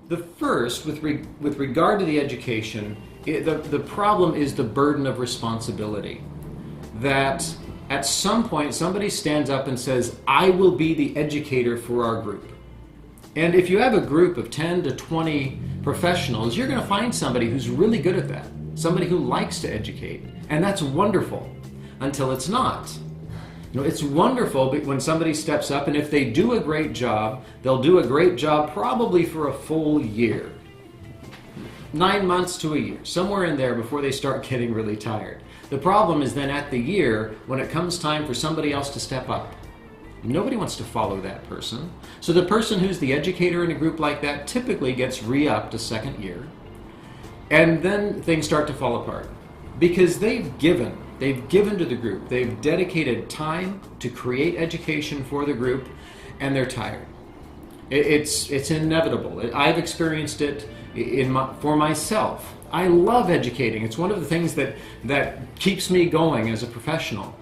The first, with regard to the education, the problem is the burden of responsibility. That at some point somebody stands up and says, I will be the educator for our group. And if you have a group of 10 to 20 professionals, you're going to find somebody who's really good at that. Somebody who likes to educate. And that's wonderful until it's not. You know, it's wonderful when somebody steps up, and if they do a great job, they'll do a great job probably for a full year. 9 months to a year, somewhere in there before they start getting really tired. The problem is then at the year, when it comes time for somebody else to step up. Nobody wants to follow that person. So the person who's the educator in a group like that typically gets re-upped a second year. And then things start to fall apart. Because they've given to the group. They've dedicated time to create education for the group, and they're tired. It's inevitable. I've experienced it for myself. I love educating. It's one of the things that keeps me going as a professional.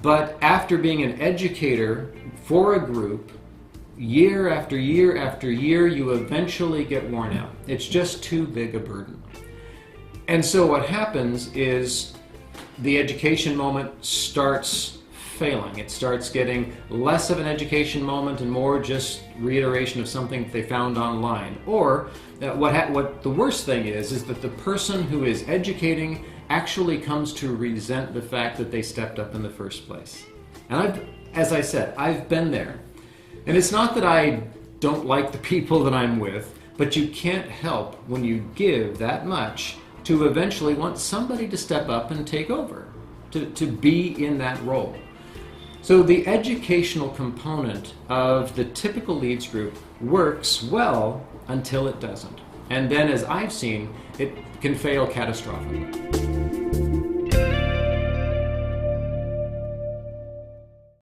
But after being an educator for a group, year after year after year, you eventually get worn out. It's just too big a burden. And so what happens is the education moment starts failing. It starts getting less of an education moment and more just reiteration of something that they found online. Or what the worst thing is that the person who is educating actually comes to resent the fact that they stepped up in the first place. And as I said, I've been there. And it's not that I don't like the people that I'm with, but you can't help when you give that much to eventually want somebody to step up and take over, to be in that role. So the educational component of the typical leads group works well until it doesn't. And then, as I've seen, it can fail catastrophically.